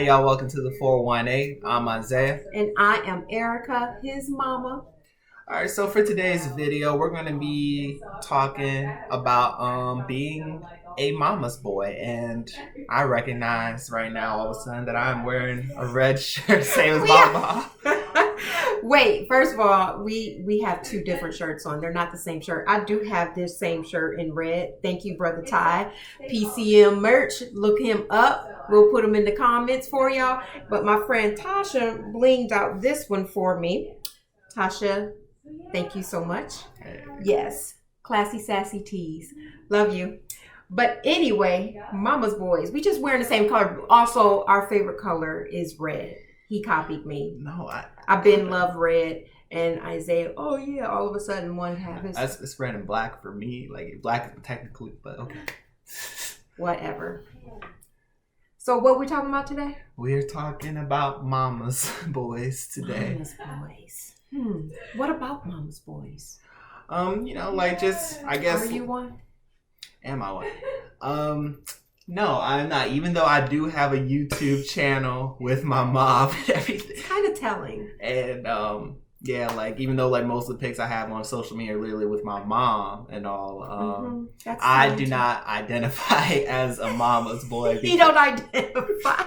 Hey y'all, welcome to the 418. I'm Isaiah. And I am Erica, his mama. Alright, so for today's video, we're gonna be talking about being a mama's boy. And I recognize right now all of a sudden that I'm wearing a red shirt, same as my mom. Wait, first of all, we have two different shirts on. They're not the same shirt. I do have this same shirt in red. Thank you, Brother Ty. PCM merch. Look him up. We'll put them in the comments for y'all. But my friend Tasha blinged out this one for me. Tasha, thank you so much. Yes. Classy, sassy tees. Love you. But anyway, mama's boys. We just wearing the same color. Also, our favorite color is red. He copied me. No, I've been love red, and Isaiah. Oh yeah! All of a sudden, one habit. It's red and black for me. Like black is technically, but okay. Whatever. So, what we talking about today? We're talking about mama's boys today. Mama's boys. What about mama's boys? Like just I guess. Are you one? Am I one? No, I'm not. Even though I do have a YouTube channel with my mom and everything. It's kind of telling. And yeah, like even though like most of the pics I have on social media are literally with my mom and all, I do not identify as a mama's boy. You don't identify.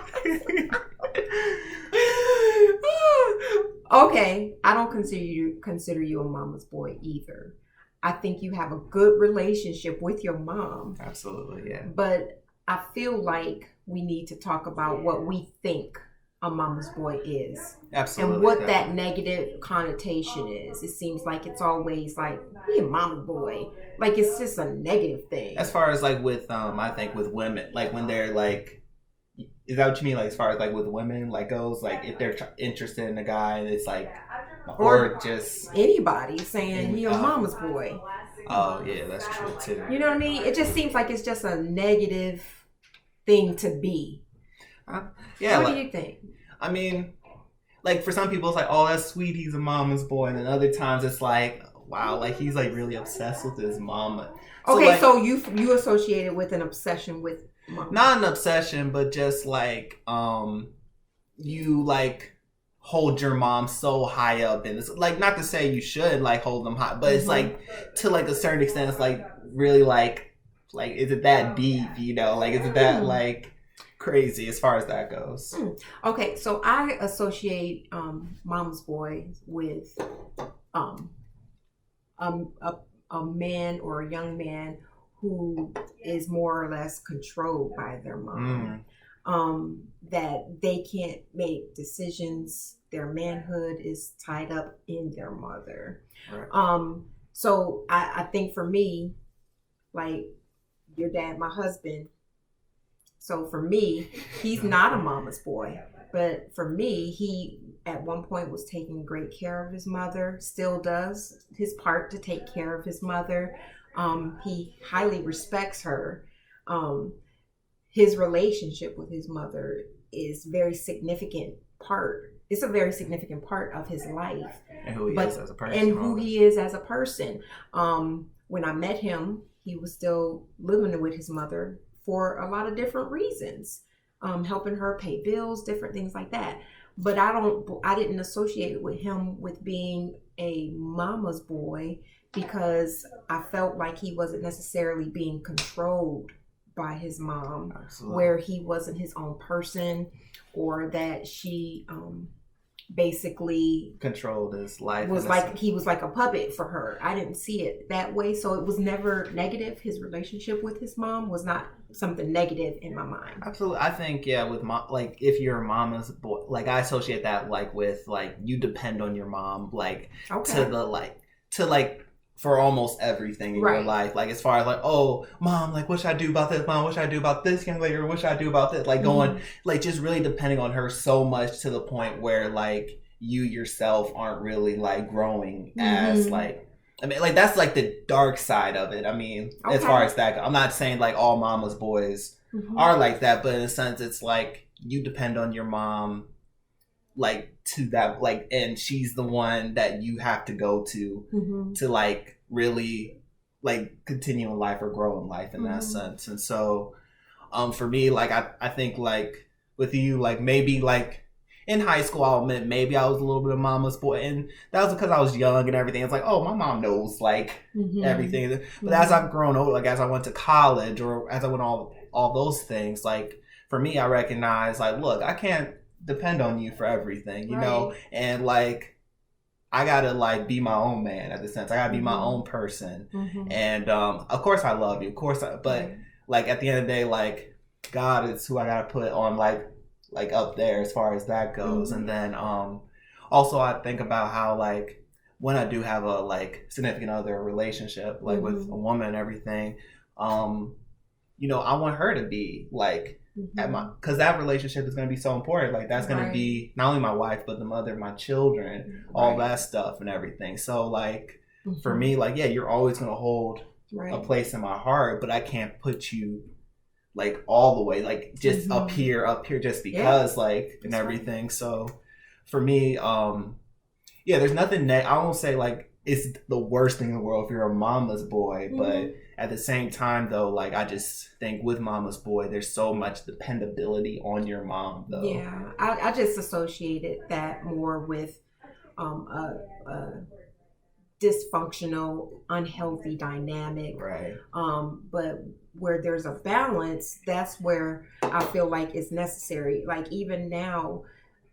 Okay, I don't consider you a mama's boy either. I think you have a good relationship with your mom. Absolutely, yeah. But I feel like we need to talk about what we think a mama's boy is. Absolutely. And what that negative connotation is. It seems like it's always like, he a mama's boy. Like it's just a negative thing. As far as like with, I think with women, like when they're like, is that what you mean? Like as far as like with women, like goes, like if they're interested in a guy and it's like, or just anybody saying he a mama's boy. Oh yeah, that's true too. You know what I mean? It just seems like it's just a negative thing to be. Yeah. What do you think? I mean, like for some people it's like, oh, that's sweet, he's a mama's boy, and then other times it's like, wow, like he's like really obsessed with his mama. So, okay, like, so you associate it with an obsession with mama. Not an obsession, but just like you like hold your mom so high up, and it's like not to say you should like hold them high, but it's like to like a certain extent it's like really like is it that deep, like is it that like crazy as far as that goes? Okay, so I associate mama's boy with a man or a young man who is more or less controlled by their mom. That they can't make decisions. Their manhood is tied up in their mother. Right. So I think for me, like your dad, my husband. So for me, he's not a mama's boy, but for me, he at one point was taking great care of his mother, still does his part to take care of his mother. He highly respects her. His relationship with his mother is very significant part. It's a very significant part of his life. And who he is as a person. And who he is as a person. When I met him, he was still living with his mother for a lot of different reasons. Helping her pay bills, different things like that. But I didn't associate it with him with being a mama's boy because I felt like he wasn't necessarily being controlled by his mom. Absolutely. Where he wasn't his own person, or that she basically controlled his life. Was like he was like a puppet for her. I didn't see it that way, so it was never negative. His relationship with his mom was not something negative in my mind. Absolutely. I think with mom, like if your mama's boy, like I associate that like with like you depend on your mom like to for almost everything in your life. Like as far as like, oh, mom, like what should I do about this? Mom, what should I do about this young lady? Or what should I do about this? Like going, like just really depending on her so much to the point where like you yourself aren't really like growing as like, I mean, like that's like the dark side of it. I mean, as far as that, I'm not saying like all mama's boys are like that, but in a sense, it's like you depend on your mom like to that, like, and she's the one that you have to go to like really like continue in life or grow in life in that sense. And so for me, like I think like with you, like maybe like in high school, I'll admit maybe I was a little bit of mama's boy, and that was because I was young and everything. It's like, oh, my mom knows like everything. But as I've grown older, like as I went to college or as I went all those things, like for me, I recognize like, look, I can't depend on you for everything, you know, and like I gotta like be my own man at the sense. I gotta be my own person, and of course I love you, of course, but like at the end of the day, like God is who I gotta put on like up there as far as that goes. And then also I think about how like when I do have a like significant other relationship like with a woman and everything, you know, I want her to be like at my, because that relationship is going to be so important. Like that's going to be not only my wife but the mother of my children, all that stuff and everything. So like for me, like yeah, you're always going to hold a place in my heart, but I can't put you like all the way like just up here just because like and everything. So for me, yeah, there's nothing I won't say like it's the worst thing in the world if you're a mama's boy, but at the same time though, like I just think with mama's boy there's so much dependability on your mom though. Yeah, I just associated that more with a dysfunctional, unhealthy dynamic, but where there's a balance, that's where I feel like it's necessary. Like even now,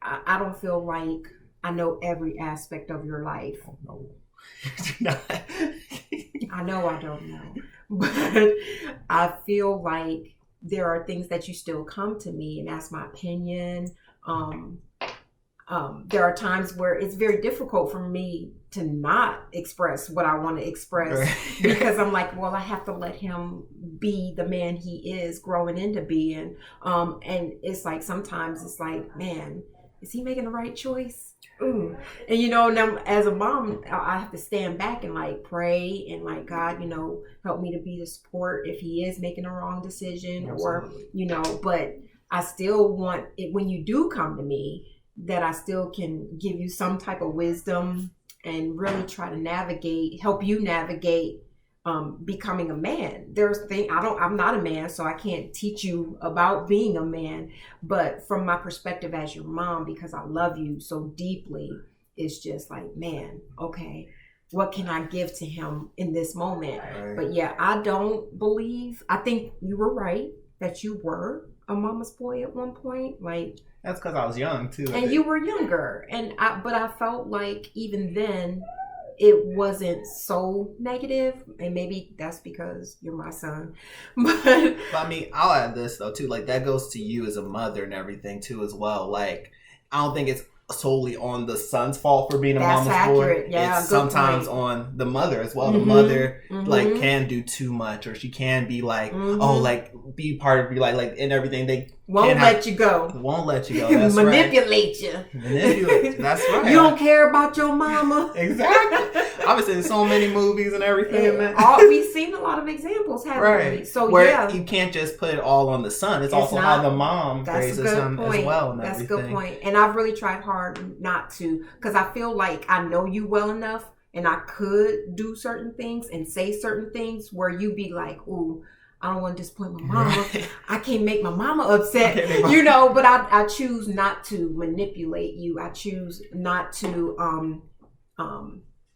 I don't feel like I know every aspect of your life. Oh, no. I know I don't know, but I feel like there are things that you still come to me and ask my opinion. There are times where it's very difficult for me to not express what I want to express because I'm like, well, I have to let him be the man he is growing into being. And it's like, sometimes it's like, man, is he making the right choice? And you know, now as a mom, I have to stand back and like pray and like, God, you know, help me to be the support if he is making a wrong decision. Or, you know, but I still want it when you do come to me that I still can give you some type of wisdom and really try to help you navigate becoming a man. I'm not a man, so I can't teach you about being a man, but from my perspective as your mom, because I love you so deeply, it's just like, man, okay, what can I give to him in this moment? But yeah, I think you were right that you were a mama's boy at one point. Like, that's because I was young too. And you were younger, but I felt like even then it wasn't so negative, and maybe that's because you're my son. But I mean, I'll add this though too. Like that goes to you as a mother and everything too as well. Like I don't think it's solely on the son's fault for being a mama's boy. Yeah, it's sometimes on the mother as well. The mother like can do too much, or she can be like, oh, like be part of you, like in everything. They won't let you go. That's manipulate you. That's right. You don't care about your mama. Exactly. I've been seeing so many movies and everything. We've seen a lot of examples, haven't we? So where you can't just put it all on the son. It's also how the mom raises him as well. And that's a good point. And I've really tried hard not to, because I feel like I know you well enough, and I could do certain things and say certain things where you be like, ooh, I don't want to disappoint my mama. I can't make my mama upset, you know, but I choose not to manipulate you. I choose not to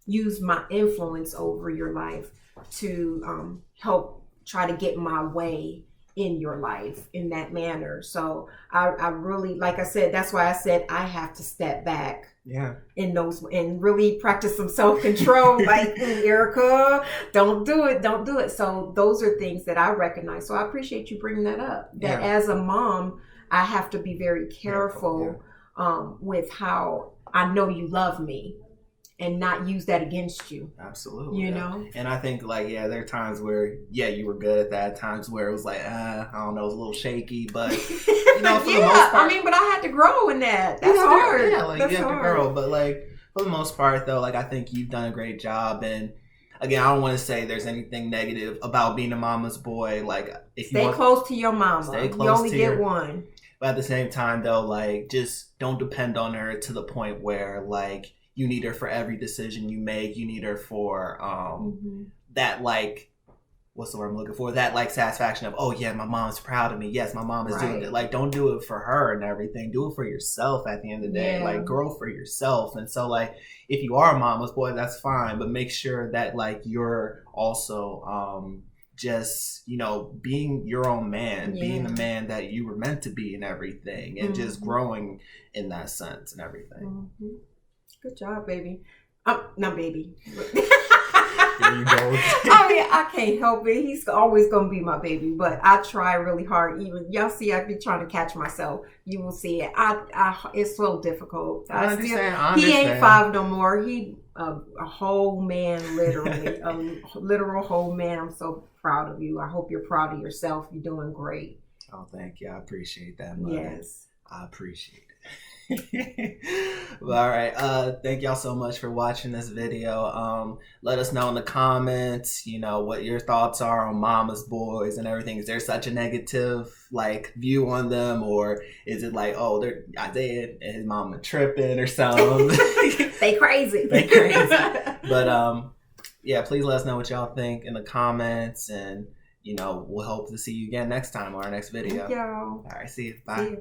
use my influence over your life to help try to get my way in your life in that manner. So I really, like I said, that's why I said I have to step back. In those, and really practice some self-control. Like, Erica, don't do it. So those are things that I recognize. So I appreciate you bringing that up. That as a mom, I have to be very careful with how I know you love me, and not use that against you. Absolutely. You know? And I think like, there are times where, you were good at that. Times where it was like, I don't know, it was a little shaky, but you know, for the most part. I mean, but I had to grow in that. That's hard. Yeah, like you have to grow. But like for the most part though, like I think you've done a great job. And again, I don't want to say there's anything negative about being a mama's boy. Like if stay close to your mama. Stay close. You only get one. But at the same time though, like just don't depend on her to the point where like you need her for every decision you make. You need her for that like what's the word I'm looking for? That like satisfaction of, oh yeah, my mom's proud of me. Yes, my mom is doing it. Like, don't do it for her and everything. Do it for yourself at the end of the day. Like, grow for yourself. And so like, if you are a mama's boy, that's fine. But make sure that like you're also just, you know, being your own man, being the man that you were meant to be and everything, and just growing in that sense and everything. Good job, baby. Not baby. There you go. I mean, I can't help it. He's always gonna be my baby, but I try really hard. Even y'all see, I be trying to catch myself. You will see it. It's so difficult. I understand. He ain't 5 no more. He a whole man, literally, a literal whole man. I'm so proud of you. I hope you're proud of yourself. You're doing great. Oh, thank you. I appreciate that, Mother. Yes, I appreciate it. Well, all right, thank y'all so much for watching this video. Let us know in the comments, you know, what your thoughts are on mama's boys and everything. Is there such a negative like view on them, or is it like, oh, they're Isaiah and his mama tripping or something? They crazy. But yeah, please let us know what y'all think in the comments, and you know, we'll hope to see you again next time on our next video. Thank y'all. All right, see you. Bye. See you.